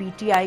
PTI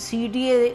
CDA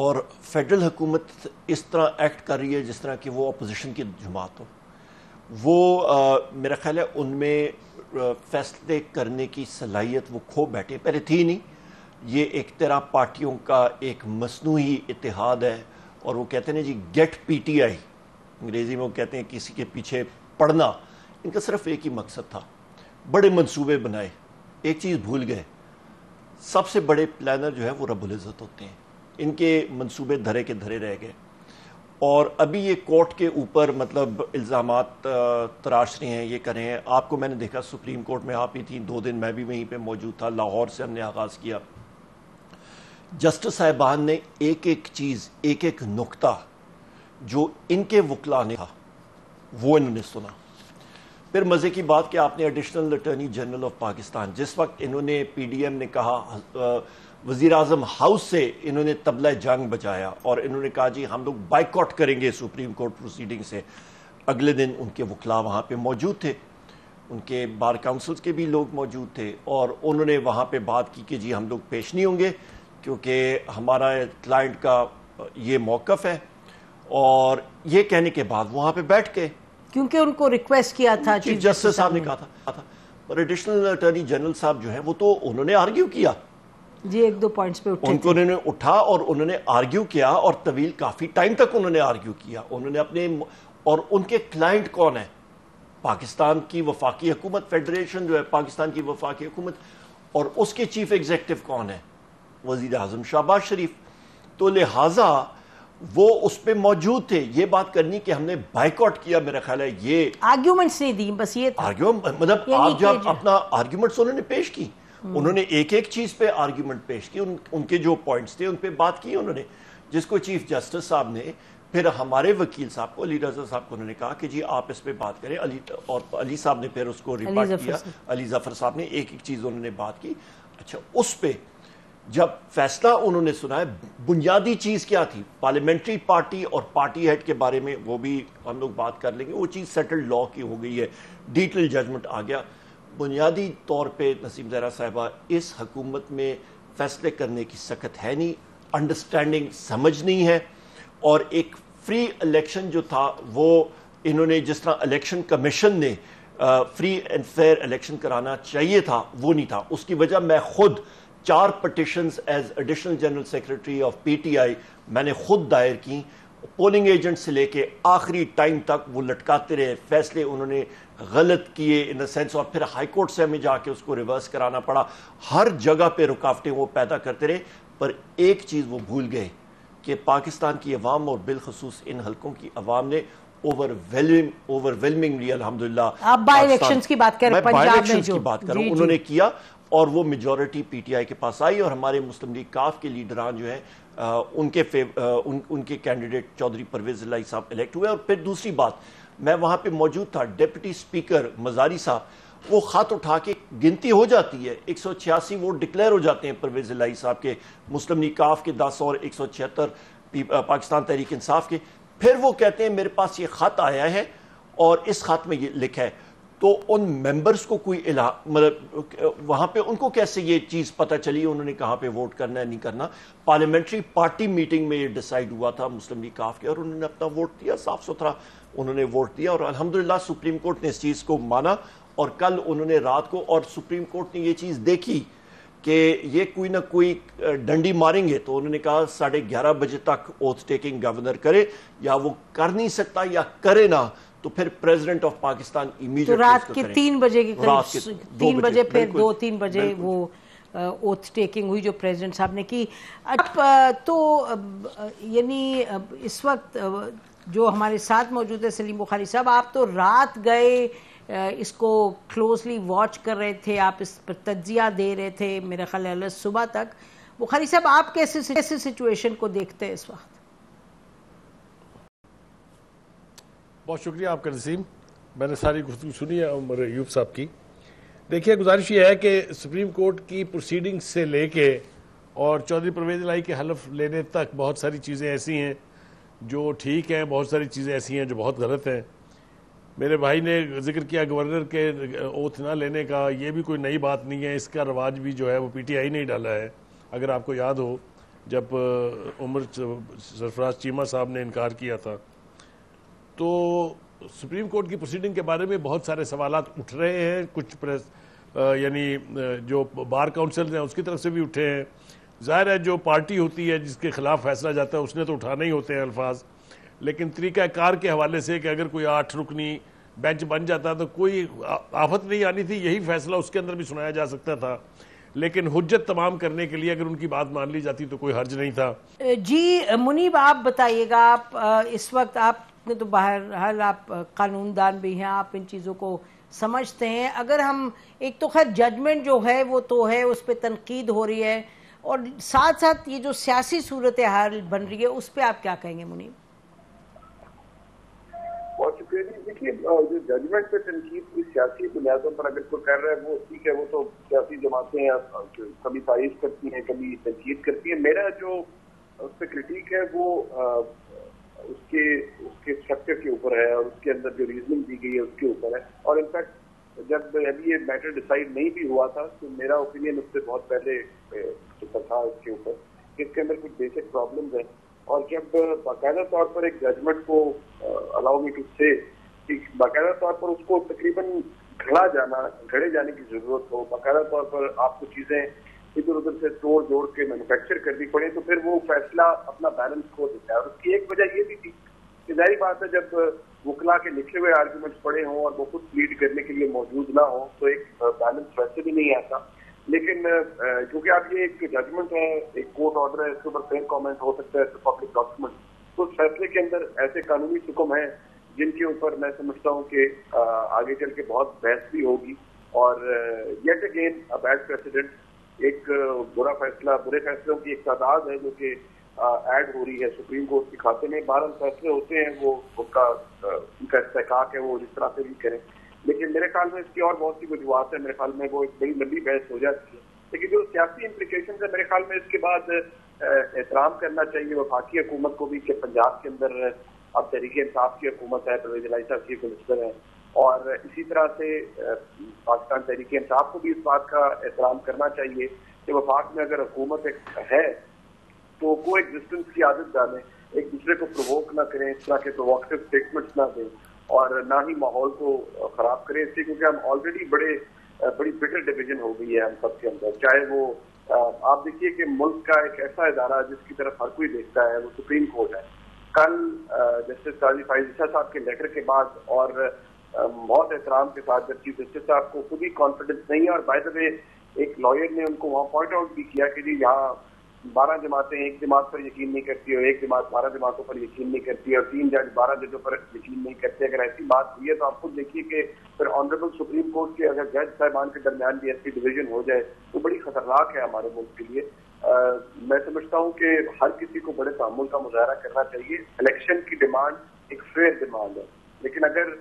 اور federal حکومت اس طرح ایکٹ کر رہی ہے جس طرح کہ وہ اپوزیشن کی جماعت ہو. وہ میرا خیال ہے ان میں فیصلے کرنے کی صلاحیت وہ کھو بیٹھے. پہلے تھی نہیں. یہ ایک طرح پارٹیوں کا ایک مصنوعی اتحاد ہے, اور وہ کہتے ہیں جی گیٹ پی ٹی آئی, انگریزی میں وہ کہتے ہیں کسی کے پیچھے پڑنا. ان کا صرف ایک ہی مقصد تھا, بڑے منصوبے بنائے, ایک چیز بھول گئے, سب سے بڑے پلانر جو ہے وہ رب العزت ہوتے ہیں. ان کے منصوبے دھرے کے دھرے رہ گئے, اور ابھی یہ کورٹ کے اوپر مطلب الزامات تراش رہے ہیں, یہ کر رہے ہیں. آپ کو میں نے دیکھا سپریم کورٹ میں آپ ہی تھیں 2 دن, میں بھی وہیں پہ موجود تھا. لاہور سے ہم نے آغاز کیا. جسٹس صاحبان نے ایک ایک چیز, ایک ایک نقطہ جو ان کے وکلاء نے کہا وہ انہوں نے سنا. پھر مزے کی بات کہ آپ نے additional attorney general of Pakistan, جس وقت انہوں نے پی ڈی ایم نے کہا, وزیر اعظم ہاؤس سے انہوں نے طبلہ جنگ بجایا اور انہوں نے کہا جی ہم لوگ بائیکاٹ کریں گے سپریم کورٹ پروسیڈنگ سے. اگلے دن ان کے وکلاء وہاں پہ موجود تھے, ان کے بار کاؤنسلز کے بھی لوگ موجود تھے, اور انہوں نے وہاں پہ بات کی کہ جی ہم لوگ پیش نہیں ہوں گے کیونکہ ہمارا کلائنٹ کا یہ موقف ہے. اور یہ کہنے کے بعد وہاں پہ بیٹھ کے, کیونکہ ان کو ریکویسٹ کیا تھا چیف جسٹس صاحب نے کہا تھا, اور ایڈیشنل اٹارنی جنرل صاحب جو ہیں وہ تو انہوں نے آرگیو کیا جی, 1-2 پوائنٹس پہ اٹھے ان کو انہوں نے اٹھا اور انہوں نے آرگیو کیا, اور طویل کافی ٹائم تک انہوں نے آرگیو کیا. انہوں نے اپنے, اور ان کے کلائنٹ کون ہے, پاکستان کی وفاقی حکومت, فیڈریشن جو ہے پاکستان کی وفاقی حکومت, اور اس کے چیف ایگزیکٹو کون ہے, وزیر اعظم شہباز شریف. تو لہٰذا وہ اس پہ موجود تھے. یہ بات کرنی کہ ہم نے بائیکاٹ کیا, میرا خیال ہے یہ آرگیومنٹس نہیں دی, بس یہ تھا مطلب آپ جب اپنا آرگیومنٹس انہوں نے پیش کی, انہوں نے ایک ایک چیز پہ آرگیومنٹ پیش کی, ان کے جو پوائنٹس تھے ان پہ بات کی انہوں نے, جس کو چیف جسٹس صاحب نے پھر ہمارے وکیل صاحب کو, علی رضا صاحب کو, انہوں نے کہا کہ جی آپ اس پہ بات کریں. اور علی صاحب نے پھر اس کو ریبٹ کیا, علی ظفر صاحب نے ایک ایک چیز انہوں نے بات کی. اچھا, اس پہ جب فیصلہ انہوں نے سنا ہے, بنیادی چیز کیا تھی, پارلیمنٹری پارٹی اور پارٹی ہیڈ کے بارے میں وہ بھی ہم لوگ بات کر لیں گے, وہ چیز سیٹلڈ لا کی ہو گئی ہے, ڈیٹیل ججمنٹ آ گیا. بنیادی طور پہ نسیم زہرا صاحبہ, اس حکومت میں فیصلے کرنے کی سکت ہے نہیں, انڈرسٹینڈنگ سمجھ نہیں ہے, اور ایک فری الیکشن جو تھا وہ انہوں نے, جس طرح الیکشن کمیشن نے فری اینڈ فیئر الیکشن کرانا چاہیے تھا, وہ نہیں تھا. اس کی وجہ میں خود 4 petitions as additional general secretary of P T I میں نے خود دائر کی. پولنگ ایجنٹ سے لے کے آخری ٹائم تک وہ لٹکاتے رہے, فیصلے انہوں نے غلط کیے ان دا سینس, اور پھر ہائی کورٹ سے ہمیں جا کے اس کو ریورس کرانا پڑا. ہر جگہ پہ رکاوٹیں وہ پیدا کرتے رہے, پر ایک چیز وہ بھول گئے کہ پاکستان کی عوام اور بالخصوص ان حلقوں کی عوام نے اوورwhelmingly الحمدللہ, آپ بائی الیکشنز کی بات کریں, پنجاب میں جو بات کر رہا ہوں, انہوں نے کیا, اور وہ میجورٹی پی ٹی آئی کے پاس آئی, اور ہمارے مسلم لیگ کاف کے لیڈران جو ہیں ان کے کینڈیڈیٹ چودھری پرویز الہی صاحب الیکٹ ہوئے. اور پھر دوسری بات, میں وہاں پہ موجود تھا, ڈپٹی اسپیکر مزاری صاحب, وہ خط اٹھا کے گنتی ہو جاتی ہے, 186 ووٹ ڈکلیئر ہو جاتے ہیں پرویز الہی صاحب کے, مسلم لیگ کاف کے 10 اور 176 پاکستان تحریک انصاف کے. پھر وہ کہتے ہیں میرے پاس یہ خط آیا ہے اور اس خط میں یہ لکھا ہے. تو ان ممبرز کو کوئی مطلب وہاں پہ ان کو کیسے یہ چیز پتہ چلی انہوں نے کہاں پہ ووٹ کرنا ہے نہیں کرنا؟ پارلیمنٹری پارٹی میٹنگ میں یہ ڈیسائیڈ ہوا تھا مسلم لیگ کاف کے, اور انہوں نے اپنا ووٹ دیا, صاف ستھرا انہوں نے ووٹ دیا, اور الحمدللہ سپریم کورٹ نے اس چیز کو مانا. اور کل انہوں نے رات کو, اور سپریم کورٹ نے یہ چیز دیکھی کہ یہ کوئی نہ کوئی ڈنڈی ماریں گے, تو انہوں نے کہا 11:30 بجے تک اوتھ ٹیکنگ گورنر کرے, یا وہ کر نہیں سکتا یا کرے نہ تو پھر پریزیڈنٹ آف پاکستان امیڈیٹ رات کے 3 بجے کے قریب, 3 بجے پھر 2-3 بجے وہ اوتھ ٹیکنگ ہوئی جو پریزیڈنٹ صاحب نے کی. تو یعنی اس وقت جو ہمارے ساتھ موجود ہے سلیم بخاری صاحب, آپ تو رات گئے اس کو کلوزلی واچ کر رہے تھے, آپ اس پر تجزیہ دے رہے تھے میرے خیال ہے صبح تک. بخاری صاحب, آپ کیسے سچویشن کو دیکھتے ہیں اس وقت؟ بہت شکریہ آپ کا نسیم, میں نے ساری گفتگو سنی ہے عمر ایوب صاحب کی. دیکھیے, گزارش یہ ہے کہ سپریم کورٹ کی پروسیڈنگ سے لے کے اور چودھری پرویز الہی کے حلف لینے تک بہت ساری چیزیں ایسی ہیں جو ٹھیک ہیں, بہت ساری چیزیں ایسی ہیں جو بہت غلط ہیں. میرے بھائی نے ذکر کیا گورنر کے اوتھ نہ لینے کا, یہ بھی کوئی نئی بات نہیں ہے, اس کا رواج بھی جو ہے وہ پی ٹی آئی نے ڈالا ہے. اگر آپ کو یاد ہو جب عمر سرفراز چیمہ صاحب نے انکار کیا تھا. تو سپریم کورٹ کی پروسیڈنگ کے بارے میں بہت سارے سوالات اٹھ رہے ہیں, کچھ یعنی جو بار کاؤنسل ہیں اس کی طرف سے بھی اٹھے ہیں. ظاہر ہے جو پارٹی ہوتی ہے جس کے خلاف فیصلہ جاتا ہے اس نے تو اٹھانے ہی ہوتے ہیں الفاظ, لیکن طریقہ کار کے حوالے سے کہ اگر کوئی 8 رکنی بینچ بن جاتا تو کوئی آفت نہیں آنی تھی, یہی فیصلہ اس کے اندر بھی سنایا جا سکتا تھا, لیکن حجت تمام کرنے کے لیے اگر ان کی بات مان لی جاتی تو کوئی حرج نہیں تھا. جی منیب آپ بتائیے گا, آپ اس وقت آپ نے تو بہرحال آپ قانون دان بھی ہیں, آپ ان چیزوں کو سمجھتے ہیں. اگر ہم ایک تو خیر ججمنٹ جو ہے وہ تو ہے, اس پہ تنقید ہو رہی ہے, اور ساتھ ساتھ یہ جو سیاسی صورتحال بن رہی ہے اس پہ آپ کیا کہیں گے منیب؟ بہت شکریہ. دیکھیے جو ججمنٹ پہ تنقید کی سیاسی بنیادوں پر اگر کوئی کر رہا ہے وہ ٹھیک ہے, وہ تو سیاسی جماعتیں کبھی تعریف کرتی ہیں کبھی تنقید کرتی ہیں. میرا جو اس پہ کرٹیک ہے وہ اس کے اسٹرکچر کے اوپر ہے اور اس کے اندر جو ریزننگ دی گئی ہے اس کے اوپر ہے. اور انفیکٹ جب ابھی یہ میٹر ڈیسائیڈ نہیں بھی ہوا تھا تو میرا اوپینین اس سے بہت پہلے تھا اس کے اوپر کہ اس کے اندر کچھ بیسک پرابلمز ہیں. اور جب باقاعدہ طور پر ایک ججمنٹ کو الاؤ می ٹو سے باقاعدہ طور پر اس کو تقریباً گھڑے جانے کی ضرورت ہو, باقاعدہ طور پر آپ کو چیزیں ادھر ادھر سے توڑ جوڑ کے مینوفیکچر کرنی پڑے تو پھر وہ فیصلہ اپنا بیلنس کھو دیتا ہے. اور اس کی ایک وجہ یہ بھی تھی کہ ظاہری بات ہے جب وکلا کے لکھے ہوئے آرگومنٹس پڑے ہوں اور وہ خود لیڈ کرنے کے لیے موجود نہ ہوں تو ایک بیلنس ویسے بھی نہیں آتا. لیکن کیونکہ اب یہ ایک ججمنٹ ہے, ایک کورٹ آرڈر ہے, اس کے اوپر فیئر کامنٹ ہو سکتا ہے پبلک ڈاکومنٹ, تو اس فیصلے کے اندر ایسے قانونی حکم ہیں جن کے اوپر میں سمجھتا ہوں کہ آگے چل کے بہت بحث بھی ہوگی. اور یٹ اگین بیڈ پریسیڈنٹ, ایک برے فیصلوں کی ایک تعداد ہے جو کہ ایڈ ہو رہی ہے سپریم کورٹ کے کھاتے میں. 12 فیصلے ہوتے ہیں, وہ ان کا استحقاق ہے وہ جس طرح سے بھی کریں, لیکن میرے خیال میں اس کی اور بہت سی وجوہات ہیں. میرے خیال میں وہ ایک بڑی لمبی بحث ہو جاتی ہے, لیکن جو سیاسی امپلیکیشنز ہیں میرے خیال میں اس کے بعد احترام کرنا چاہیے وفاقی حکومت کو بھی کہ پنجاب کے اندر اب تحریک انصاف کی حکومت ہے, پرویز الہی صاحب چیف منسٹر ہیں, اور اسی طرح سے پاکستان تحریک انصاف کو بھی اس بات کا احترام کرنا چاہیے کہ وفاق میں اگر حکومت ہے تو کو ایگزسٹنس کی عادت ڈالیں, ایک دوسرے کو پرووک نہ کریں, اس طرح کے پرووکٹیو اسٹیٹمنٹس نہ دیں اور نہ ہی ماحول کو خراب کریں. اس لیے کیونکہ ہم آلریڈی بڑی بٹر ڈویژن ہو گئی ہے ہم سب کے اندر. چاہے وہ آپ دیکھیے کہ ملک کا ایک ایسا ادارہ جس کی طرف ہر کوئی دیکھتا ہے وہ سپریم کورٹ ہے. کل جسٹس قاضی فائز عیسیٰ صاحب کے لیٹر کے بعد اور بہت احترام کے ساتھ جب چیف جسٹس صاحب کو خود ہی کانفیڈنس نہیں ہے, اور بائی دا وے ایک لائر نے ان کو وہاں پوائنٹ آؤٹ بھی کیا کہ جی یہاں 12 جماعتیں ایک جماعت پر یقین نہیں کرتی اور ایک جماعت 12 جماعتوں پر یقین نہیں کرتی اور 3 جج 12 ججوں پر یقین نہیں کرتے. اگر ایسی بات ہوئی ہے تو آپ خود دیکھیے کہ پھر آنریبل سپریم کورٹ کے اگر جج صاحبان کے درمیان بھی ایسی ڈویژن ہو جائے تو بڑی خطرناک ہے ہمارے ملک کے لیے. میں سمجھتا ہوں کہ ہر کسی کو بڑے تحمل کا مظاہرہ کرنا چاہیے. الیکشن کی ڈیمانڈ ایک فیئر ڈیمانڈ ہے, لیکن اگر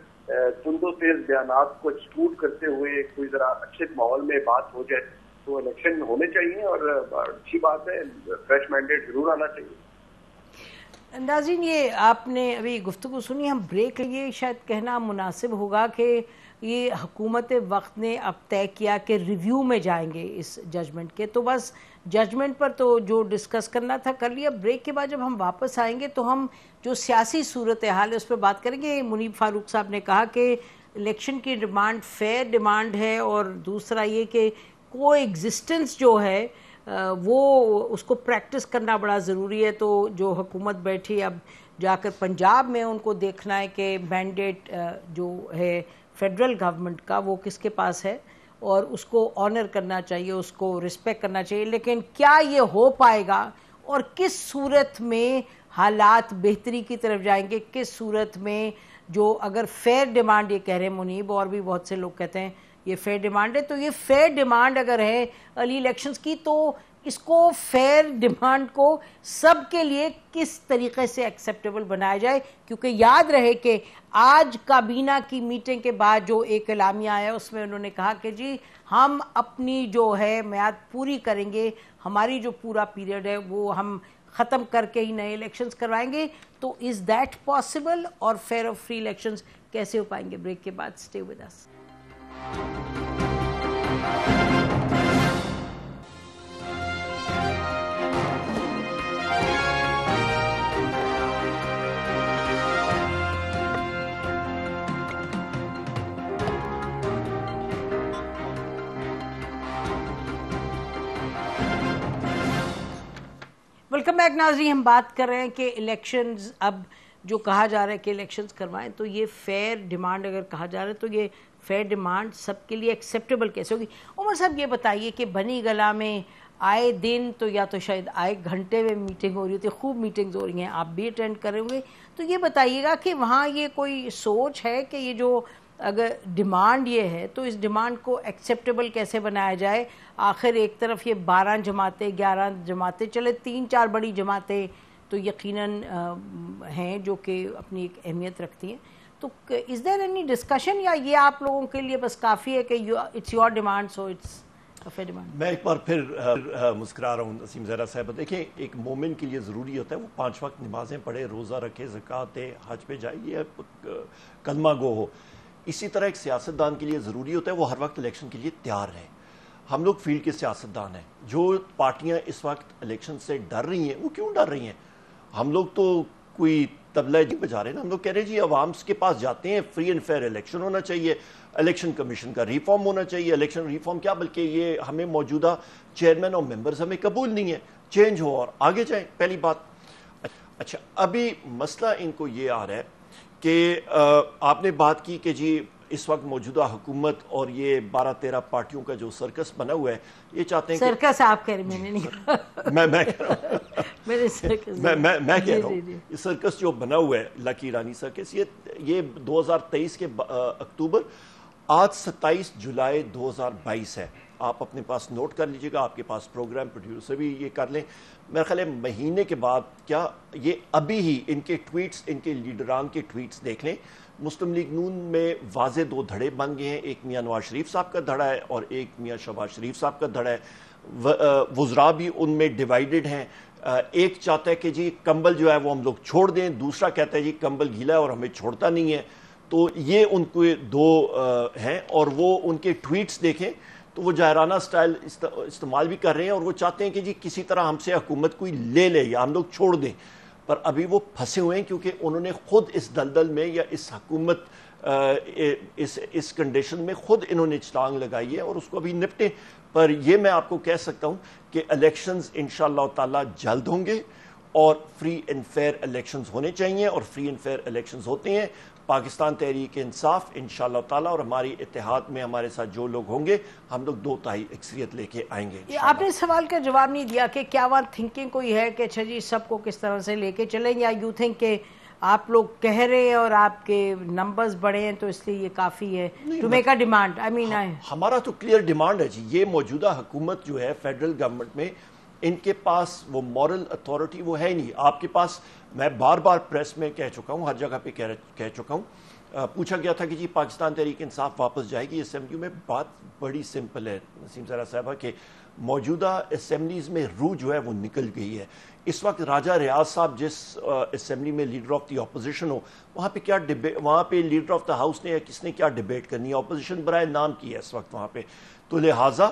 تند و تیز بیانات کو ایکسکلوڈ کرتے ہوئے کوئی ذرا اچھے ماحول میں بات ہو جائے تو الیکشن ہونے چاہیے, اور اچھی بات ہے فریش مینڈیٹ ضرور آنا چاہیے. ناظرین یہ آپ نے ابھی گفتگو سنی, ہم بریک لیے. شاید کہنا مناسب ہوگا کہ یہ حکومت وقت نے اب طے کیا کہ ریویو میں جائیں گے اس ججمنٹ کے, تو بس ججمنٹ پر تو جو ڈسکس کرنا تھا کر لیا. بریک کے بعد جب ہم واپس آئیں گے تو ہم جو سیاسی صورتحال ہے اس پہ بات کریں گے. منیب فاروق صاحب نے کہا کہ الیکشن کی ڈیمانڈ فیئر ڈیمانڈ ہے, اور دوسرا یہ کہ کو ایگزسٹنس جو ہے وہ اس کو پریکٹس کرنا بڑا ضروری ہے. تو جو حکومت بیٹھی اب جا کر پنجاب میں ان کو دیکھنا ہے کہ مینڈیٹ جو ہے فیڈرل گورنمنٹ کا وہ کس کے پاس ہے, اور اس کو آنر کرنا چاہیے, اس کو رسپیکٹ کرنا چاہیے. لیکن کیا یہ ہو پائے گا اور کس صورت میں حالات بہتری کی طرف جائیں گے, کس صورت میں جو اگر فیئر ڈیمانڈ یہ کہہ رہے ہیں منیب اور بھی بہت سے لوگ کہتے ہیں یہ فیئر ڈیمانڈ ہے, تو یہ فیئر ڈیمانڈ اگر ہے ارلی الیکشنز کی تو اس کو فیئر ڈیمانڈ کو سب کے لیے کس طریقے سے ایکسیپٹیبل بنایا جائے. کیونکہ یاد رہے کہ آج کابینہ کی میٹنگ کے بعد جو ایک اعلامیہ آیا اس میں انہوں نے کہا کہ جی ہم اپنی جو ہے میعاد پوری کریں گے, ہماری جو پورا پیریڈ ہے وہ ہم ختم کر کے ہی نئے الیکشنز کروائیں گے. تو از دیٹ پاسبل, اور فیئر اور فری الیکشنز کیسے ہو پائیں گے؟ بریک کے بعد stay with us. Welcome back ناظرین. ہم بات کر رہے ہیں کہ الیکشنز اب جو کہا جا رہا ہے کہ الیکشنز کروائیں تو یہ فیئر ڈیمانڈ اگر کہا جا رہا ہے تو یہ فیئر ڈیمانڈ سب کے لیے ایکسیپٹیبل کیسے ہوگی؟ عمر صاحب یہ بتائیے کہ بنی گلا میں آئے دن تو یا تو شاید آئے گھنٹے میں میٹنگ ہو رہی ہوتی ہے, خوب میٹنگز ہو رہی ہیں, آپ بھی اٹینڈ کر رہے ہوئے, تو یہ بتائیے گا کہ وہاں یہ کوئی سوچ ہے کہ یہ جو اگر ڈیمانڈ یہ ہے تو اس ڈیمانڈ کو ایکسیپٹیبل کیسے بنایا جائے؟ آخر ایک طرف یہ 12 جماعتیں 11 جماعتیں چلے 3-4 بڑی جماعتیں تو یقیناً ہیں جو کہ اپنی ایک اہمیت رکھتی ہیں, تو از دیر اینی ڈسکشن یا یہ آپ لوگوں کے لیے بس کافی ہے کہ it's your demand so it's demand? میں ایک بار پھر مسکرا رہا ہوں نسیم زہرا صاحب. دیکھیں ایک مومن کے لیے ضروری ہوتا ہے وہ 5 وقت نمازیں پڑھے, روزہ رکھے, زکوٰۃ دے, حج پہ جائے, یہ کلمہ گو ہو. اسی طرح ایک سیاستدان کے لیے ضروری ہوتا ہے وہ ہر وقت الیکشن کے لیے تیار رہے. ہم لوگ فیلڈ کے سیاستدان ہیں. جو پارٹیاں اس وقت الیکشن سے ڈر رہی ہیں وہ کیوں ڈر رہی ہیں؟ ہم لوگ تو کوئی طبلہ نہیں بجا رہے ہیں, ہم لوگ کہہ رہے ہیں جی عوام کے پاس جاتے ہیں, فری اینڈ فیئر الیکشن ہونا چاہیے, الیکشن کمیشن کا ریفارم ہونا چاہیے. الیکشن ریفارم کیا بلکہ یہ ہمیں موجودہ چیئرمین اور ممبرز ہمیں قبول نہیں ہے, چینج ہو اور آگے جائیں, پہلی بات. اچھا ابھی مسئلہ ان کو یہ آ رہا ہے کہ آپ نے بات کی کہ جی اس وقت موجودہ حکومت اور یہ 12-13 پارٹیوں کا جو سرکس بنا ہوا ہے یہ چاہتے ہیں کہ سرکس آپ کہہ رہے, میں نے نہیں کہا, میں کہہ رہا ہوں میں کہہ رہا ہوں یہ سرکس جو بنا ہوا ہے لکی رانی سرکس, یہ 2023 کے اکتوبر, آج 27 جولائی 2022 ہے. آپ اپنے پاس نوٹ کر لیجئے گا, آپ کے پاس پروگرام پروڈیوسر بھی یہ کر لیں. میرا خیال ہے مہینے کے بعد, کیا یہ ابھی ہی ان کے ٹویٹس, ان کے لیڈران کے ٹویٹس دیکھ لیں. مسلم لیگ نون میں واضح 2 دھڑے بن گئے ہیں, ایک میاں نواز شریف صاحب کا دھڑا ہے اور ایک میاں شہباز شریف صاحب کا دھڑا ہے. وزراء بھی ان میں ڈیوائیڈڈ ہیں. ایک چاہتا ہے کہ جی کمبل جو ہے وہ ہم لوگ چھوڑ دیں, دوسرا کہتا ہے جی کمبل گیلا ہے اور ہمیں چھوڑتا نہیں ہے. تو یہ ان کے 2 ہیں, اور وہ ان کے ٹویٹس دیکھیں تو وہ جاہرانہ سٹائل استعمال بھی کر رہے ہیں, اور وہ چاہتے ہیں کہ جی کسی طرح ہم سے حکومت کوئی لے لے یا ہم لوگ چھوڑ دیں. پر ابھی وہ پھنسے ہوئے ہیں کیونکہ انہوں نے خود اس دلدل میں یا اس حکومت اس کنڈیشن میں خود انہوں نے چھلانگ لگائی ہے, اور اس کو ابھی نپٹیں. پر یہ میں آپ کو کہہ سکتا ہوں کہ الیکشنز انشاءاللہ تعالی جلد ہوں گے, اور فری اینڈ فیئر الیکشنز ہونے چاہیے, اور فری اینڈ فیئر الیکشنز ہوتے ہیں. پاکستان تحریک انصاف انشاءاللہ تعالی اور ہماری اتحاد میں ہمارے ساتھ جو لوگ ہوں گے, ہم لوگ 2/3 اکثریت لے کے آئیں گے. آپ نے سوال کا جواب نہیں دیا کہ کیا وہاں تھنکنگ کوئی ہے کہ اچھا جی سب کو کس طرح سے لے کے چلیں, یا یو تھنک کہ آپ لوگ کہہ رہے ہیں اور آپ کے نمبرز بڑے ہیں تو اس لیے یہ کافی ہے ٹو میک اے ڈیمانڈ؟ ہمارا تو کلیئر ڈیمانڈ ہے جی. یہ موجودہ حکومت جو ہے فیڈرل گورنمنٹ میں, ان کے پاس وہ مورل اتھارٹی وہ ہے ہی نہیں. آپ کے پاس, میں بار بار پریس میں کہہ چکا ہوں, ہر جگہ پہ کہہ چکا ہوں, پوچھا گیا تھا کہ جی پاکستان تحریک انصاف واپس جائے گی اسمبلیوں میں. بات بڑی سمپل ہے نسیم زہرا صاحبہ کہ موجودہ اسمبلیز میں روح جو ہے وہ نکل گئی ہے. اس وقت راجہ ریاض صاحب جس اسمبلی میں لیڈر آف دی اپوزیشن ہو, وہاں پہ کیا وہاں پہ لیڈر آف دا ہاؤس نے یا کس نے کیا ڈیبیٹ کرنی ہے؟ اپوزیشن برائے نام کی ہے اس وقت وہاں پہ. تو لہٰذا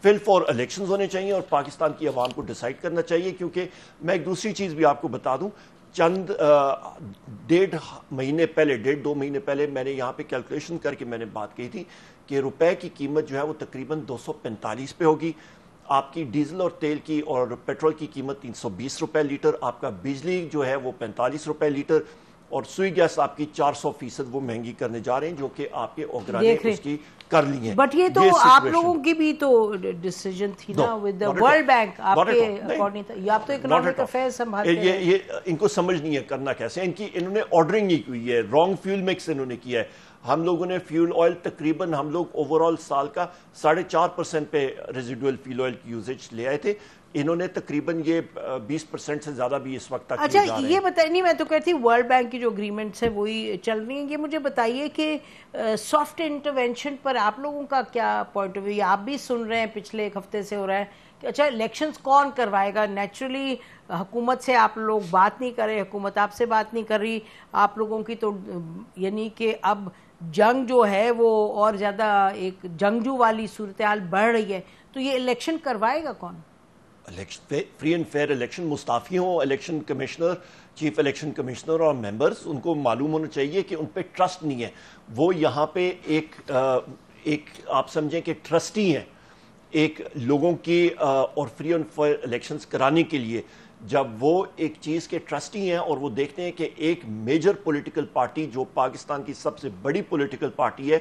فل فور الیکشنز ہونے چاہیے اور پاکستان کی عوام کو ڈیسائیڈ کرنا چاہیے. کیونکہ میں ایک دوسری چیز بھی آپ کو بتا دوں, چند 1.5 مہینے پہلے 1.5-2 مہینے پہلے میں نے یہاں پہ کیلکولیشن کر کے میں نے بات کہی تھی کہ روپے کی قیمت جو ہے وہ تقریباً 245 پہ ہوگی. آپ کی ڈیزل اور تیل کی اور پیٹرول کی قیمت 320 روپے لیٹر, آپ کا بجلی جو ہے وہ 45 روپے لیٹر, اور سوئی گیس آپ کی 400% وہ مہنگی کرنے جا رہے ہیں جو کہ آپ کے اوگرا نے اس کی کر لی ہیں. بٹ یہ تو آپ لوگوں کی بھی تو ڈیسیجن تھی نا ود دی ورلڈ بینک, آپ کے اکارڈنگ تھا, یہ آپ تو اکنامک افیئر سنبھالتے ہیں. یہ ان کو سمجھ نہیں ہے کرنا کیسے. انہوں نے آرڈرنگ نہیں کی ہے, رانگ فیول مکس انہوں نے کیا ہے. ہم لوگوں نے فیول آئل تقریباً ہم لوگ اوورال سال کا 4.5% پہ ریزیڈول فیول آئل کی یوزیج لے آئے تھے. انہوں نے تقریباً یہ 20% سے زیادہ بھی اس وقت تک. اچھا یہ بتائیے, نہیں میں تو کہتی ورلڈ بینک کی جو اگریمنٹس ہے وہی چل رہی ہیں. یہ مجھے بتائیے کہ سافٹ انٹرونشن پر آپ لوگوں کا کیا پوائنٹ آف ویو؟ آپ بھی سن رہے ہیں پچھلے 1 ہفتے سے ہو رہا ہے کہ اچھا الیکشنز کون کروائے گا؟ نیچرلی حکومت سے آپ لوگ بات نہیں کر رہے, حکومت آپ سے بات نہیں کر رہی, آپ لوگوں کی تو یعنی کہ اب جنگ جو ہے وہ اور زیادہ ایک جنگجو والی صورتحال بڑھ رہی ہے. تو یہ الیکشن کروائے گا کون؟ فری اینڈ فیئر الیکشن مستعفی ہوں election commissioner, chief election commissioner اور ممبرز, ان کو معلوم ہونا چاہیے کہ ان پہ ٹرسٹ نہیں ہے. وہ یہاں پہ ایک آپ سمجھیں کہ ٹرسٹی ہیں ایک لوگوں کی, اور فری اینڈ فیئر الیکشنز کرانے کے لیے جب وہ ایک چیز کے ٹرسٹی ہیں اور وہ دیکھتے ہیں کہ ایک میجر پولیٹیکل پارٹی جو پاکستان کی سب سے بڑی پولیٹیکل پارٹی ہے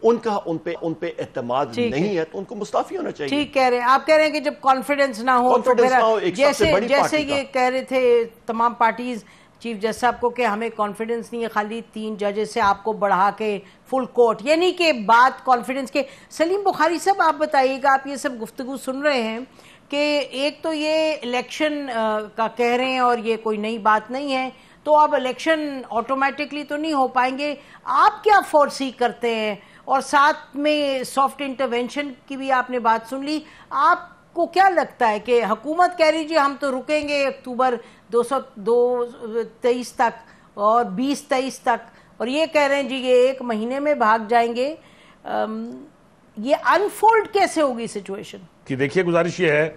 ان پہ اعتماد نہیں ہے تو ان کو مستعفی ہونا چاہیے. ٹھیک کہہ رہے ہیں آپ، کہہ رہے ہیں کہ جب کانفیڈنس نہ ہو تو پھر جیسے یہ کہہ رہے تھے تمام پارٹیز چیف جسٹس صاحب کو کہ ہمیں کانفیڈنس نہیں ہے، خالی 3 ججز سے آپ کو بڑھا کے فل کورٹ، یعنی کہ بات کانفیڈنس کے. سلیم بخاری صاحب آپ بتائیے گا، آپ یہ سب گفتگو سن رہے ہیں کہ ایک تو یہ الیکشن کا کہہ رہے ہیں اور یہ کوئی نئی بات نہیں ہے، تو اب الیکشن آٹومیٹکلی تو نہیں ہو پائیں گے، آپ کیا فورسی کرتے ہیں؟ اور ساتھ میں سافٹ انٹرونشن کی بھی آپ نے بات سن لی، آپ کو کیا لگتا ہے کہ حکومت کہہ رہی جی ہم تو رکیں گے اکتوبر 2023 تک اور 2023 تک، اور یہ کہہ رہے ہیں جی یہ 1 مہینے میں بھاگ جائیں گے، یہ انفولڈ کیسے ہوگی سچویشن؟ کہ دیکھیے گزارش یہ ہے،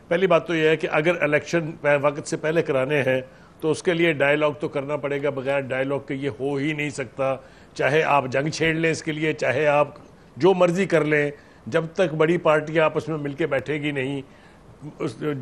پہلی بات تو یہ ہے کہ اگر الیکشن وقت سے پہلے کرانے ہیں تو اس کے لیے ڈائیلاگ تو کرنا پڑے گا، بغیر ڈائیلاگ کے یہ ہو ہی نہیں سکتا. چاہے آپ جنگ چھیڑ لیں اس کے لیے، چاہے آپ جو مرضی کر لیں، جب تک بڑی پارٹیاں آپس میں مل کے بیٹھے گی نہیں،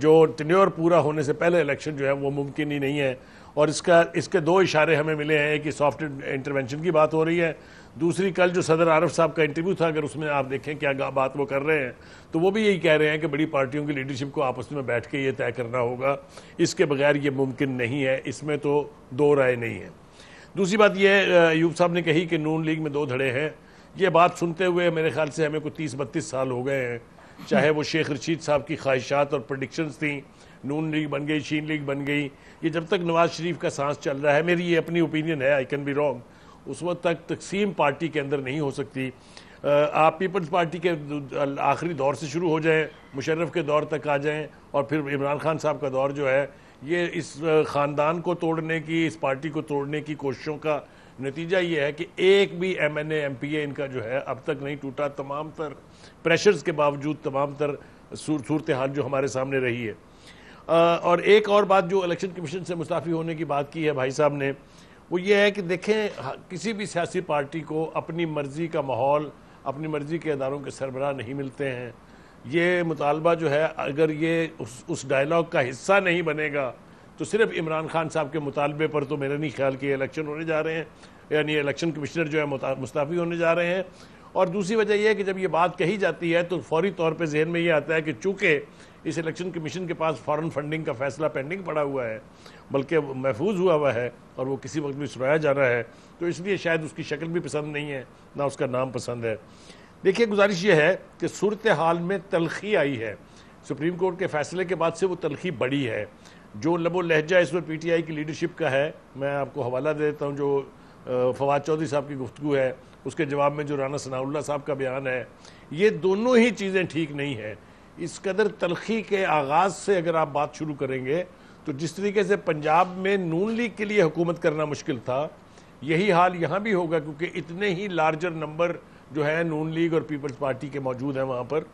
جو ٹینیور پورا ہونے سے پہلے الیکشن جو ہے وہ ممکن ہی نہیں ہے. اور اس کے 2 اشارے ہمیں ملے ہیں کہ سافٹ انٹرونشن کی بات ہو رہی ہے، دوسری کل جو صدر عارف صاحب کا انٹرویو تھا، اگر اس میں آپ دیکھیں کیا بات وہ کر رہے ہیں تو وہ بھی یہی کہہ رہے ہیں کہ بڑی پارٹیوں کی لیڈرشپ کو آپس میں بیٹھ کے یہ طے کرنا ہوگا، اس کے بغیر یہ ممکن نہیں ہے، اس میں تو 2 رائے نہیں ہے. دوسری بات یہ ایوب صاحب نے کہی کہ نون لیگ میں 2 دھڑے ہیں، یہ بات سنتے ہوئے میرے خیال سے ہمیں کوئی 30-32 سال ہو گئے ہیں. چاہے وہ شیخ رشید صاحب کی خواہشات اور پریڈکشنز تھیں، نون لیگ بن گئی، شین لیگ بن گئی، یہ جب تک نواز شریف کا سانس چل رہا ہے، میری یہ اپنی اوپینین ہے، آئی کین بی رانگ، اس وقت تک تقسیم پارٹی کے اندر نہیں ہو سکتی. آپ پیپلز پارٹی کے آخری دور سے شروع ہو جائیں، مشرف کے دور تک آ جائیں، اور پھر عمران خان صاحب کا دور جو ہے، یہ اس خاندان کو توڑنے کی، اس پارٹی کو توڑنے کی کوششوں کا نتیجہ یہ ہے کہ ایک بھی M N A M P A ان کا جو ہے اب تک نہیں ٹوٹا، تمام تر پریشرز کے باوجود، تمام تر صورتحال جو ہمارے سامنے رہی ہے. اور ایک اور بات جو الیکشن کمیشن سے مستعفی ہونے کی بات کی ہے بھائی صاحب نے، وہ یہ ہے کہ دیکھیں کسی بھی سیاسی پارٹی کو اپنی مرضی کا ماحول، اپنی مرضی کے اداروں کے سربراہ نہیں ملتے ہیں. یہ مطالبہ جو ہے اگر یہ اس ڈائیلاگ کا حصہ نہیں بنے گا تو صرف عمران خان صاحب کے مطالبے پر تو میرا نہیں خیال کہ الیکشن ہونے جا رہے ہیں، یعنی الیکشن کمشنر جو ہے مستعفی ہونے جا رہے ہیں. اور دوسری وجہ یہ ہے کہ جب یہ بات کہی جاتی ہے تو فوری طور پہ ذہن میں یہ آتا ہے کہ چونکہ اس الیکشن کمیشن کے پاس فارن فنڈنگ کا فیصلہ پینڈنگ پڑا ہوا ہے، بلکہ محفوظ ہوا ہے اور وہ کسی وقت بھی سنایا جا رہا ہے، تو اس لیے شاید اس کی شکل بھی پسند نہیں ہے، نہ اس کا نام پسند ہے. دیکھیے گزارش یہ ہے کہ صورتحال میں تلخی آئی ہے، سپریم کورٹ کے فیصلے کے بعد سے وہ تلخی بڑی ہے. جو لب و لہجہ اس وقت پی ٹی آئی کی لیڈرشپ کا ہے، میں آپ کو حوالہ دے دیتا ہوں، جو فواد چودھری صاحب کی گفتگو ہے، اس کے جواب میں جو رانا ثناء اللہ صاحب کا بیان ہے، یہ دونوں ہی چیزیں ٹھیک نہیں ہیں. اس قدر تلخی کے آغاز سے اگر آپ بات شروع کریں گے تو جس طریقے سے پنجاب میں نون لیگ کے لیے حکومت کرنا مشکل تھا، یہی حال یہاں بھی ہوگا، کیونکہ اتنے ہی لارجر نمبر جو ہے نون لیگ اور پیپلز پارٹی کے موجود ہیں وہاں پر.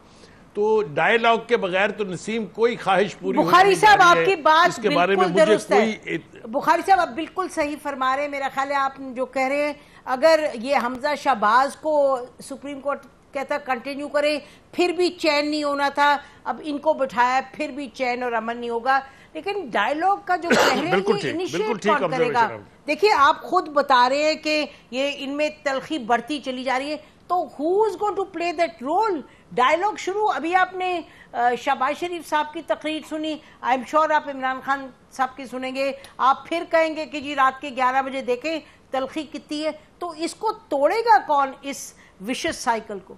تو ڈائیلاگ کے بغیر تو نسیم کوئی خواہش پوری بخاری صاحب آپ کی بات اس کے بارے میں بالکل مجھے درست ہے. بخاری صاحب آپ بالکل صحیح فرما رہے ہیں. میرا خیال ہے آپ جو کہہ رہے ہیں، اگر یہ حمزہ شہباز کو سپریم کورٹ کہتا کنٹینیو کریں پھر بھی چین نہیں ہونا تھا، اب ان کو بٹھایا پھر بھی چین اور امن نہیں ہوگا. لیکن ڈائیلاگ کا جو کہہ رہے ہیں یہ انیشیٹ کون کرے گا؟ دیکھیے آپ خود بتا رہے ہیں کہ یہ ان میں تلخی بڑھتی چلی جا رہی ہے، تو who is going to play that role؟ Dialogue شروع، ابھی آپ نے شہباز شریف صاحب کی تقریر سنی، آئی ایم شور آپ عمران خان صاحب کی سنیں گے، آپ پھر کہیں گے کہ جی رات کے 11 بجے دیکھیں تلخی کتنی ہے. تو اس کو توڑے گا کون، اس وشس سائیکل کو؟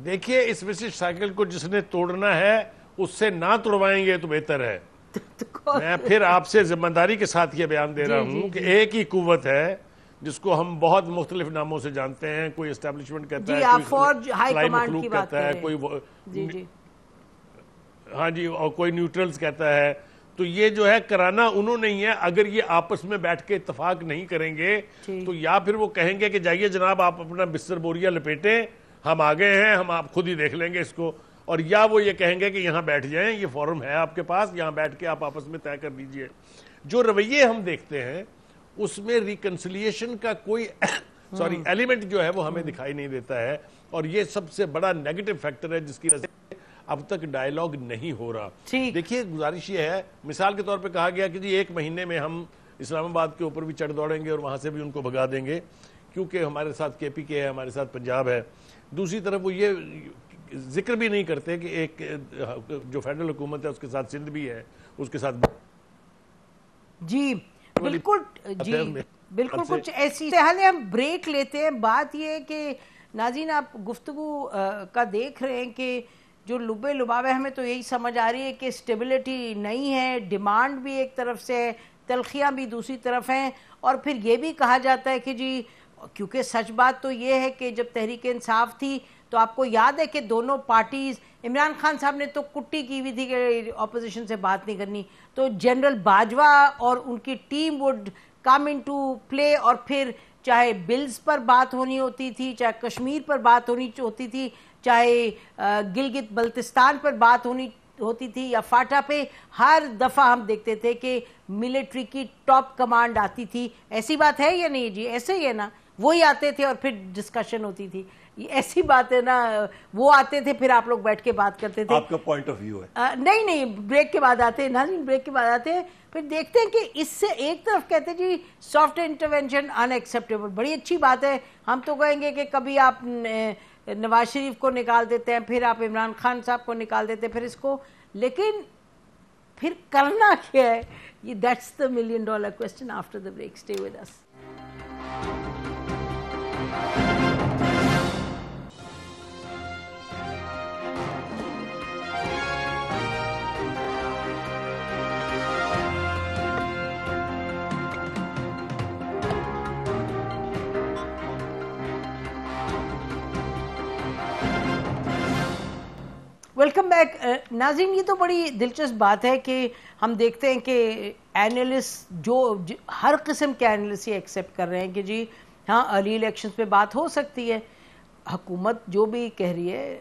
دیکھیے اس وشس سائیکل کو جس نے توڑنا ہے اس سے نہ توڑوائیں گے تو بہتر ہے. میں پھر آپ سے ذمہ داری کے ساتھ یہ بیان دے رہا ہوں کہ ایک ہی قوت ہے جس کو ہم بہت مختلف ناموں سے جانتے ہیں، کوئی اسٹیبلشمنٹ کہتا ہے، کوئی خلائی مخلوق کہتا ہے، کوئی ہاں جی، اور کوئی نیوٹرلز کہتا ہے. تو یہ جو ہے کرانا انہوں نہیں ہے. اگر یہ آپس میں بیٹھ کے اتفاق نہیں کریں گے تو یا پھر وہ کہیں گے کہ جائیے جناب آپ اپنا بستر بوریا لپیٹیں، ہم آگے ہیں، ہم آپ خود ہی دیکھ لیں گے اس کو، اور یا وہ یہ کہیں گے کہ یہاں بیٹھ جائیں، یہ فورم ہے آپ کے پاس، یہاں بیٹھ کے آپ آپس میں طے کر لیجئے. جو رویے ہم دیکھتے ہیں اس میں ریکنسلیشن کا کوئی ایلیمنٹ جو ہے وہ ہمیں دکھائی نہیں دیتا ہے، اور یہ سب سے بڑا نیگیٹو فیکٹر ہے جس کی وجہ سے اب تک ڈائیلاگ نہیں ہو رہا. ٹھیک. دیکھیے گزارش یہ ہے, مثال کے طور پہ کہا گیا کہ جی 1 مہینے میں ہم اسلام آباد کے اوپر بھی چڑھ دوڑیں گے اور وہاں سے بھی ان کو بھگا دیں گے, کیونکہ ہمارے ساتھ کے پی کے ہے, ہمارے ساتھ پنجاب ہے. دوسری طرف وہ یہ ذکر بھی نہیں کرتے کہ ایک جو فیڈرل حکومت ہے اس کے ساتھ سندھ بھی ہے, اس کے ساتھ جی بالکل, جی بالکل کچھ ایسی حال ہم بریک لیتے ہیں. بات یہ ہے کہ ناظرین آپ گفتگو کا دیکھ رہے ہیں کہ جو لبے لباب ہے, ہمیں تو یہی سمجھ آ رہی ہے کہ اسٹیبلٹی نہیں ہے, ڈیمانڈ بھی ایک طرف سے ہے, تلخیاں بھی دوسری طرف ہیں, اور پھر یہ بھی کہا جاتا ہے کہ جی کیونکہ سچ بات تو یہ ہے کہ جب تحریک انصاف تھی تو آپ کو یاد ہے کہ دونوں پارٹیز, عمران خان صاحب نے تو کٹی کی ہوئی تھی کہ اپوزیشن سے بات نہیں کرنی, تو جنرل باجوہ اور ان کی team would come into play, اور پھر چاہے بلز پر بات ہونی ہوتی تھی, چاہے کشمیر پر بات ہونی ہوتی تھی, چاہے گلگت بلتستان پر بات ہوتی تھی یا فاٹا پہ, ہر دفعہ ہم دیکھتے تھے کہ ملٹری کی ٹاپ کمانڈ آتی تھی. ایسی بات ہے یا نہیں جی؟ ایسے ہی ہے نا, وہی آتے تھے اور پھر ڈسکشن ہوتی تھی, ایسی بات ہے نا, وہ آتے تھے پھر آپ لوگ بیٹھ کے بات کرتے تھے. آپ کا پوائنٹ آف ویو ہے؟ نہیں, بریک کے بعد آتے ہیں ناظرین, بریک کے بعد آتے ہیں, پھر دیکھتے ہیں کہ اس سے ایک طرف کہتے ہیں جی سافٹ انٹرونشن ان ایکسیپٹیبل, بڑی اچھی بات ہے. ہم تو کہیں گے کہ کبھی آپ نواز شریف کو نکال دیتے ہیں, پھر آپ عمران خان صاحب کو نکال دیتے ہیں, پھر اس کو, لیکن پھر کرنا کیا ہے, یہ that's the $1 million question after the break. Stay with us. Welcome back. ناظرین یہ تو بڑی دلچسپ بات ہے کہ ہم دیکھتے ہیں کہ اینالسٹ جو ہر قسم کے اینالسٹ یہ ایکسیپٹ کر رہے ہیں کہ جی ہاں ارلی الیکشنز پہ بات ہو سکتی ہے. حکومت جو بھی کہہ رہی ہے,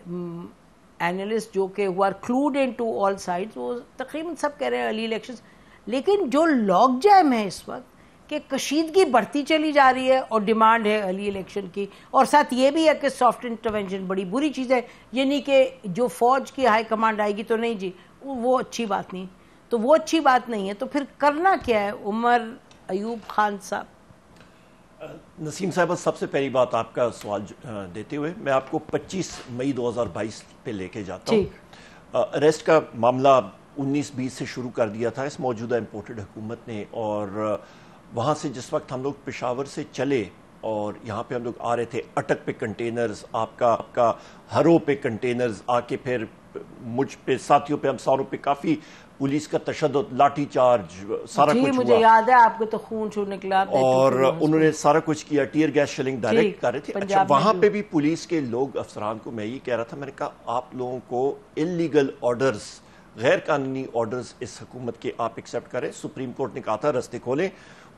اینالسٹ جو کہ who are clued into all sides, وہ تقریباً سب کہہ رہے ہیں ارلی الیکشنز. لیکن جو لاک جیم ہے اس وقت کہ کشیدگی بڑھتی چلی جا رہی ہے اور ڈیمانڈ ہے ارلی الیکشن کی, اور ساتھ یہ بھی ہے کہ سافٹ انٹرونشن بڑی بری چیز ہے, یہ نہیں کہ جو فوج کی ہائی کمانڈ آئے گی تو نہیں جی وہ اچھی بات نہیں, تو وہ اچھی بات نہیں ہے. تو پھر کرنا کیا ہے عمر ایوب خان صاحب؟ نسیم صاحب, سب سے پہلی بات آپ کا سوال دیتے ہوئے میں آپ کو 25 مئی 2022 پہ لے کے جاتا ہوں. اریسٹ کا معاملہ 19-20 سے شروع کر دیا تھا اس موجودہ امپورٹڈ حکومت نے, اور وہاں سے جس وقت ہم لوگ پشاور سے چلے اور یہاں پہ ہم لوگ آ رہے تھے, اٹک پہ کنٹینرز, آپ کا ہرو پہ کنٹینرز آ کے, پھر مجھ پہ, ساتھیوں پہ, ہم ساروں پہ کافی پولیس کا تشدد, لاٹھی چارج, سارا کچھ ہوا. مجھے یاد ہے آپ کو تو خون چھو نکلا, اور انہوں نے سارا کچھ کیا, ٹیئر گیس شیلنگ ڈائریکٹ کر رہے تھے. اچھا, وہاں پہ بھی پولیس کے لوگ, افسران کو میں یہ کہہ رہا تھا, میں نے کہا آپ لوگوں کو انلیگل آرڈرز, غیر قانونی آرڈرز اس حکومت کے آپ ایکسیپٹ کریں. سپریم کورٹ نے کہا تھا رستے کھولیں,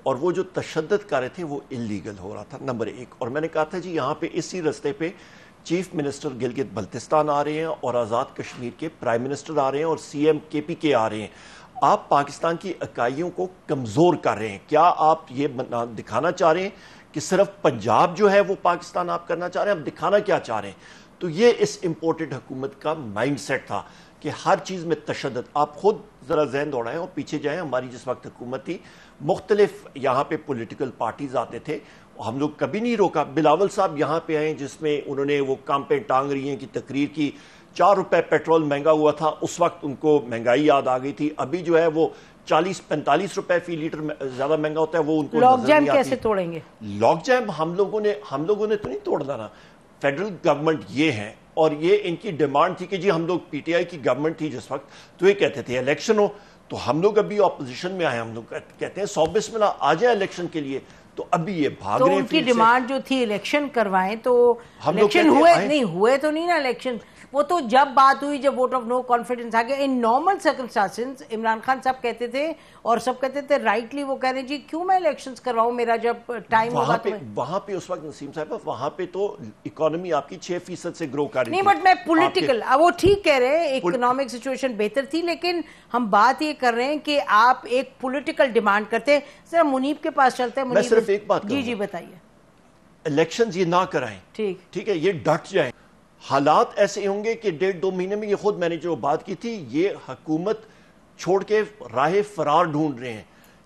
اور وہ جو تشدد کر رہے تھے وہ انلیگل ہو رہا تھا, نمبر 1. اور میں نے کہا تھا جی یہاں پہ اسی رستے پہ چیف منسٹر گلگت بلتستان آ رہے ہیں, اور آزاد کشمیر کے پرائم منسٹر آ رہے ہیں, اور سی ایم کے پی کے آ رہے ہیں. آپ پاکستان کی اکائیوں کو کمزور کر رہے ہیں. کیا آپ یہ دکھانا چاہ رہے ہیں کہ صرف پنجاب جو ہے وہ پاکستان آپ کرنا چاہ رہے ہیں؟ آپ دکھانا کیا چاہ رہے ہیں؟ تو یہ اس امپورٹڈ حکومت کا مائنڈ سیٹ تھا کہ ہر چیز میں تشدد. آپ خود ذرا ذہن دوڑائیں اور پیچھے جائیں, ہماری جس وقت حکومت تھی مختلف یہاں پہ پولیٹیکل پارٹیز آتے تھے, ہم لوگ کبھی نہیں روکا. بلاول صاحب یہاں پہ آئے جس میں انہوں نے وہ کانپیں ٹانگ رہی ہیں کی تقریر کی, 4 روپے پیٹرول مہنگا ہوا تھا, اس وقت ان کو مہنگائی یاد آ گئی تھی. ابھی جو ہے وہ 40-45 روپے فی لیٹر زیادہ مہنگا ہوتا ہے, وہ ان کو لاک جیم کیسے توڑیں گے؟ لاک جیم ہم لوگوں نے تو نہیں توڑنا نا, فیڈرل گورنمنٹ یہ ہے, اور یہ ان کی ڈیمانڈ تھی کہ جی ہم لوگ پی ٹی آئی کی گورنمنٹ تھی جس وقت, تو یہ کہتے تھے الیکشن ہو, تو ہم لوگ ابھی اپوزیشن میں آئے, ہم لوگ کہتے ہیں 100 بسم اللہ آ جائیں الیکشن کے لیے, تو ابھی یہ بھاگ رہے ہیں. تو ان کی ڈیمانڈ جو تھی الیکشن کروائیں, تو الیکشن ہوئے تو نہیں نا الیکشن, وہ تو جب بات ہوئی جب ووٹ آف نو کانفیڈنس آ گیا. ان نارمل سرکمسٹانسز عمران خان صاحب کہتے تھے, اور سب کہتے تھے رائٹلی, وہ کہہ رہے ہیں جی کیوں میں الیکشنز کرواؤں, میرا جب ٹائم ہوگا تو. وہاں پہ اس وقت نسیم صاحب وہاں پہ تو اکانومی آپ کی 6% سے گرو کر رہی تھی. نہیں بٹ میں پولیٹیکل, وہ ٹھیک کہہ رہے ہیں اکنامک سچویشن بہتر تھی, لیکن ہم بات یہ کر رہے ہیں کہ آپ ایک پولیٹیکل ڈیمانڈ کرتے ہیں. ذرا منیب کے پاس چلتے ہیں. میں صرف ایک بات جی بتائیے. الیکشنز یہ نہ کرائیں, ٹھیک ہے, یہ ڈٹ جائیں, حالات ایسے ہوں گے کہ 1.5-2 مہینے میں یہ خود میں نے جو بات کی تھی یہ حکومت چھوڑ کے راہ فرار ڈھونڈ رہے ہیں.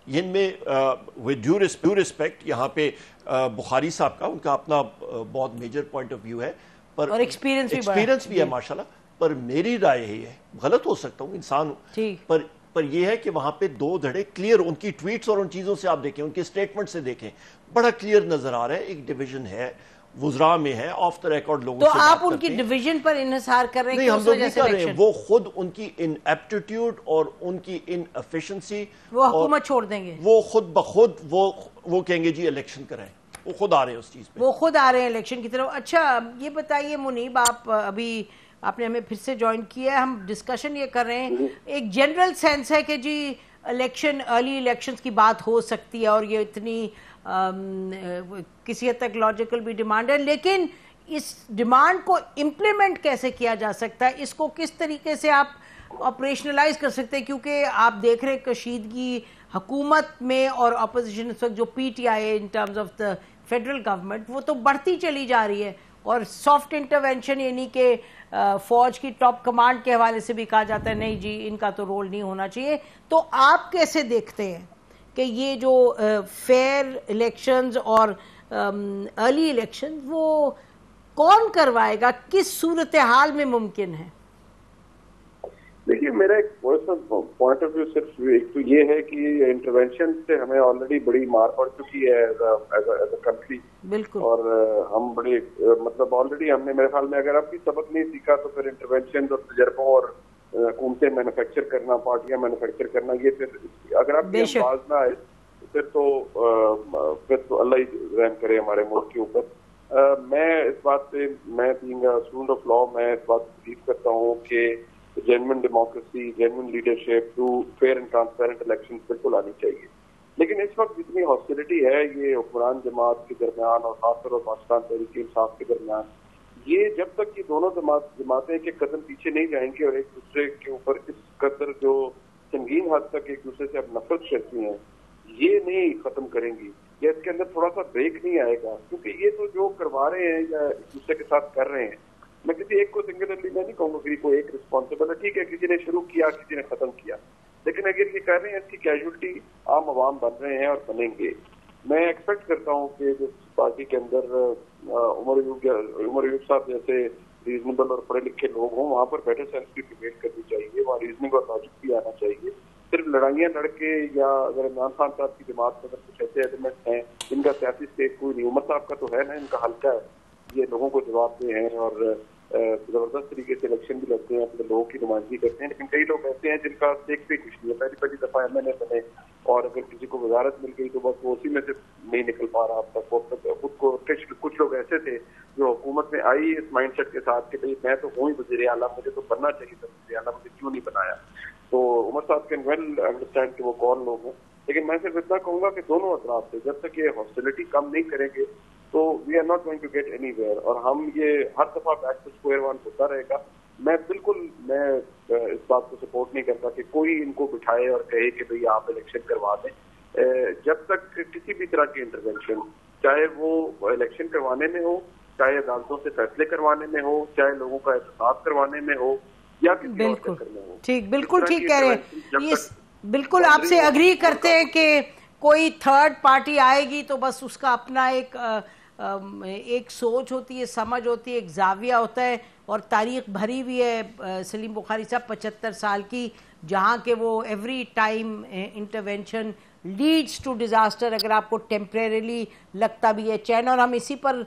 ان میں with due respect یہاں پہ بخاری صاحب کا ان کا اپنا بہت میجر پوائنٹ آف ویو ہے اور ایکسپیرینس بھی ہے ماشاءاللہ, پر میری رائے یہی ہے, غلط ہو سکتا ہوں انسان ہوں, پر یہ ہے کہ وہاں پہ 2 دھڑے کلیئر, ان کی ٹویٹس اور ان چیزوں سے آپ دیکھیں, ان کے سٹیٹمنٹ سے دیکھیں, بڑا کلیئر نظر آ رہا ہے ایک ڈیویژن ہے وزراء میں ہے, آف دا ریکارڈ لوگوں سے بات کرتے ہیں. تو آپ ان کی ڈیویژن پر انحصار کر رہے ہیں؟ نہیں, ہم لوگ نہیں کر رہے ہیں, وہ خود ان کی ان ایپٹیٹیوڈ اور ان کی ان ایفیشنسی وہ حکومت چھوڑ دیں گے, وہ خود بخود وہ کہیں گے جی الیکشن کریں, وہ خود آ رہے ہیں اس چیز پہ, وہ خود آ رہے ہیں الیکشن کی طرف. اچھا یہ بتائیے منیب, آپ نے ہمیں پھر سے جوائن کیا ہے, ہم ڈسکشن یہ کر رہے ہیں, ایک جنرل سینس ہے کہ جی ارلی الیکشنز کی بات ہو سکتی ہے اور یہ اتنی کسی حد تک لاجیکل بھی ڈیمانڈ ہے, لیکن اس ڈیمانڈ کو امپلیمنٹ کیسے کیا جا سکتا ہے, اس کو کس طریقے سے آپ آپریشنلائز کر سکتے ہیں, کیونکہ آپ دیکھ رہے ہیں کشیدگی حکومت میں اور اپوزیشن اس وقت جو پی ٹی آئی ہے in terms of the federal government وہ تو بڑھتی چلی جا رہی ہے, اور سافٹ انٹرونشن یعنی کہ فوج کی ٹاپ کمانڈ کے حوالے سے بھی کہا جاتا ہے نہیں جی ان کا تو رول نہیں ہونا چاہیے. تو آپ کیسے دیکھتے ہیں کہ یہ جو فیئر الیکشنز اور ارلی الیکشنز وہ کون کروائے گا, کس صورتحال میں ممکن ہے؟ دیکھیے میرا ایک پرسنل پوائنٹ آف ویو صرف ایک تو یہ ہے کہ انٹرونشن سے ہمیں آلریڈی بڑی مار پڑ چکی ہے ایز اے کنٹری, بالکل, اور ہم بڑی مطلب آلریڈی ہم نے میرے خیال میں اگر اب بھی سبق نہیں سیکھا تو پھر انٹرونشن اور تجربوں اور حکومتیں مینوفیکچر کرنا, پارٹیاں مینوفیکچر کرنا, یہ پھر اگر اب بھی باز نہ آئے پھر تو اللہ ہی رحم کرے ہمارے ملک کے اوپر. میں اس بات پہ, میں being a student of law, میں اس بات کو بلیو کرتا ہوں کہ genuine democracy, genuine leadership to fair and transparent election بالکل آنی چاہیے. لیکن اس وقت جتنی ہاسٹیلٹی ہے یہ حکمران جماعت کے درمیان اور خاص طور پر پاکستان تحریک انصاف کے درمیان, یہ جب تک یہ دونوں جماعتیں کے قدم پیچھے نہیں جائیں گے اور ایک دوسرے کے اوپر اس قدر جو سنگین حد تک ایک دوسرے سے اب نفرت کرتی ہیں یہ نہیں ختم کریں گی, یا اس کے اندر تھوڑا سا بریک نہیں آئے گا, کیونکہ یہ تو جو کروا رہے ہیں یا ایک دوسرے کے ساتھ کر رہے ہیں, میں کسی ایک کو سنگولرلی میں نہیں کہوں گا کہ کوئی ایک ریسپانسبل ہے, ٹھیک ہے کسی نے شروع کیا کسی نے ختم کیا, لیکن اگر یہ کر رہے ہیں اس کی کیجولٹی عام عوام بن رہے ہیں اور بنیں گے. میں ایکسپیکٹ کرتا ہوں کہ جس پارٹی کے اندر عمر ایوب صاحب جیسے ریزنیبل اور پڑھے لکھے لوگ ہوں وہاں پر بیٹر سینس کی ڈیبیٹ کرنی چاہیے, وہاں ریزننگ اور لاجک بھی آنا چاہیے. صرف لڑائیاں لڑ کے, یا اگر عمران خان صاحب کی جماعت میں اگر کچھ ایسے ایلیمنٹ ہیں جن کا سیاسی اسٹیک کوئی نہیں, عمر صاحب کا تو ہے نا, ان کا حلقہ ہے, یہ لوگوں کو جواب دے ہیں اور زبردست طریقے سے الیکشن بھی لڑتے ہیں, اپنے لوگوں کی نمائندگی کرتے ہیں. لیکن کئی لوگ ایسے ہیں جن کا اسٹیک بھی کچھ نہیں ہے, پہلی دفعہ ایم این اے بنے اور اگر کسی کو وزارت مل گئی تو بس وہ اسی میں سے نہیں نکل پا رہا اب تک. خود کو کچھ لوگ ایسے تھے جو حکومت میں آئی اس مائنڈ سیٹ کے ساتھ کہ بھائی میں تو ہوں ہی وزیر اعلیٰ, مجھے تو بننا چاہیے تھا وزیر اعلیٰ, مجھے کیوں نہیں بنایا. تو عمر صاحب کین ویل انڈرسٹینڈ کہ وہ کون لوگ ہیں, لیکن میں صرف اتنا کہوں گا کہ دونوں اطراف سے جب تک یہ ہاسٹیلٹی کم نہیں کریں گے تو we are not going to get anywhere, اور ہم یہ ہر دفعہ بیک ٹو اسکوئر ون ہوتا رہے گا. میں اس بات کو سپورٹ نہیں کرتا کہ کوئی ان کو بٹھائے اور کہے کہ بھئی آپ الیکشن کروا دیں. جب تک کسی بھی طرح کی انٹرونشن, چاہے وہ الیکشن کروانے میں ہو, چاہے عدالتوں سے فیصلے کروانے میں ہو, چاہے لوگوں کا احتساب کروانے میں ہو, یا کسی اور چکر میں ہو. ٹھیک, بالکل ٹھیک کہہ رہے ہیں, بالکل آپ سے اگری کرتے ہیں کہ کوئی تھرڈ پارٹی آئے گی تو بس اس کا اپنا ایک سوچ ہوتی ہے, سمجھ ہوتی ہے, ایک زاویہ ہوتا ہے, اور تاریخ بھری ہوئی ہے سلیم بخاری صاحب 75 سال کی, جہاں کہ وہ every time intervention leads to disaster, اگر آپ کو ٹیمپریریلی لگتا بھی ہے چین. اور ہم اسی پر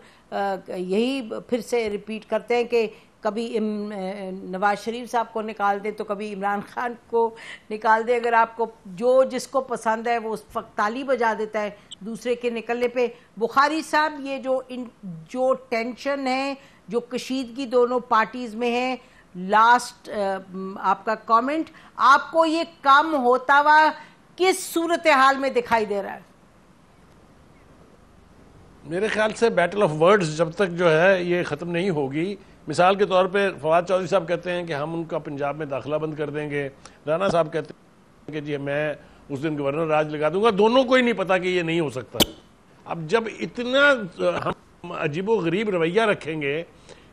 یہی پھر سے ریپیٹ کرتے ہیں کہ کبھی نواز شریف صاحب کو نکال دیں تو کبھی عمران خان کو نکال دیں, اگر آپ کو جو جس کو پسند ہے وہ اس وقت تالی بجا دیتا ہے دوسرے کے نکلنے پہ. بخاری صاحب یہ جو ٹینشن ہے, جو کشیدگی دونوں پارٹیز میں ہے, لاسٹ آپ کا کامنٹ, آپ کو یہ کم ہوتا ہوا کس صورتحال میں دکھائی دے رہا ہے؟ میرے خیال سے بیٹل آف ورڈز جب تک جو ہے یہ ختم نہیں ہوگی. مثال کے طور پہ فواد چودھری صاحب کہتے ہیں کہ ہم ان کا پنجاب میں داخلہ بند کر دیں گے, رانا صاحب کہتے ہیں کہ جی میں اس دن گورنر راج لگا دوں گا. دونوں کو ہی نہیں پتا کہ یہ نہیں ہو سکتا. اب جب اتنا ہم عجیب و غریب رویہ رکھیں گے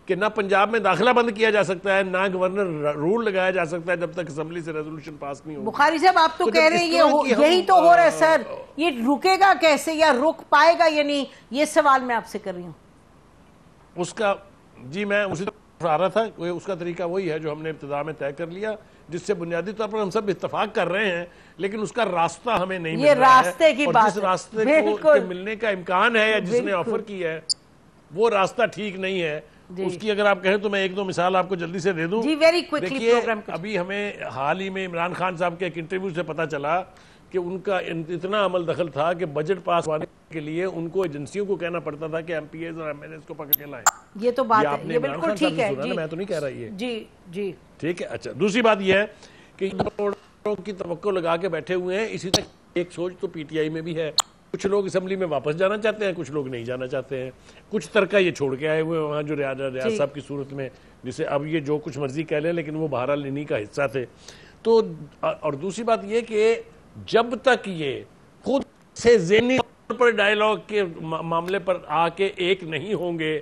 کہ نہ پنجاب میں داخلہ بند کیا جا سکتا ہے، نہ گورنر رول لگایا جا سکتا ہے جب تک اسمبلی سے ریزولوشن پاس نہیں ہوگا۔ بخاری صاحب آپ تو کہہ رہے ہیں یہی تو ہو رہا ہے سر، یہ رکے گا کیسے یا رک پائے گا یا نہیں، یہ سوال میں آپ سے کر رہی ہوں۔ اس کا جی میں اسی طرح آ رہا تھا، اس کا طریقہ وہی ہے جو ہم نے ابتدا میں طے کر لیا، جس سے بنیادی طور پر ہم سب اتفاق کر رہے ہیں، لیکن اس کا راستہ ہمیں نہیں مل رہا ہے، یہ راستے کی بات ہے، اور جس راستے کو ملنے کا امکان ہے یا جس نے آفر کی ہے وہ راستہ ٹھیک نہیں ہے۔ اس کی اگر آپ کہیں تو میں ایک دو مثال آپ کو جلدی سے دے دوں۔ دیکھیے ابھی ہمیں حال ہی میں عمران خان صاحب کے ایک انٹرویو سے پتا چلا کہ ان کا اتنا عمل دخل تھا کہ بجٹ پاس ہونے کے لیے ان کو ایجنسیوں کو کہنا پڑتا تھا کہ ایم پی ایز اور ایم ایل ایز کو پکڑ کے لائیں۔ یہ تو بات ہے، یہ بالکل ٹھیک ہے، میں تو نہیں کہہ رہا یہ جی جی ٹھیک ہے۔ اچھا دوسری بات یہ ہے کہ کروڑوں کی توقع لگا کے بیٹھے ہوئے ہیں، اسی طرح ایک سوچ تو پی ٹی آئی میں بھی ہے، کچھ لوگ اسمبلی میں واپس جانا چاہتے ہیں، کچھ لوگ نہیں جانا چاہتے ہیں، کچھ ترکہ یہ چھوڑ کے آئے ہوئے ہیں وہاں جو ریاض صاحب کی صورت میں، جسے اب یہ جو کچھ مرضی کہہ لیں لیکن وہ بہرحال انہی کا حصہ تھے۔ تو اور دوسری بات یہ کہ جب تک یہ خود سے ذہنی طور پر ڈائیلاگ کے معاملے پر آ کے ایک نہیں ہوں گے،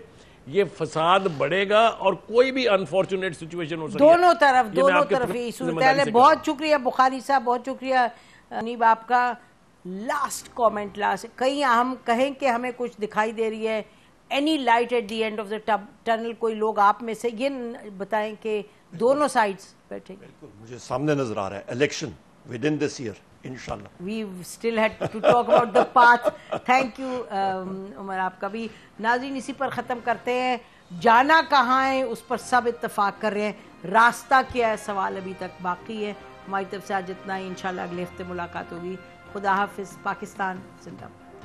یہ فساد بڑھے گا اور کوئی بھی انفارچونیٹ سچویشن ہو سکتی ہے دونوں طرف یہ صورتحال ہے۔ بہت شکریہ بخاری صاحب، بہت شکریہ انیب آپ کا۔ لاسٹ کامنٹ کہیں ہم کہیں کہ ہمیں کچھ دکھائی دے رہی ہے، any light at the end of the tunnel, کوئی لوگ آپ میں سے یہ بتائیں کہ دونوں سائڈز بیٹھے گے؟ بالکل مجھے سامنے نظر آ رہا ہے election within this year انشاءاللہ۔ We still had to talk about the path. Thank you عمر آپ کا بھی۔ ناظرین اسی پر ختم کرتے ہیں، جانا کہاں ہے اس پر سب اتفاق کر رہے ہیں، راستہ کیا ہے سوال ابھی تک باقی ہے۔ ہماری طرف سے آج اتنا ہی، انشاءاللہ اگلے ہفتے ملاقات ہوگی۔ خدا حافظ۔ پاکستان زندہ باد۔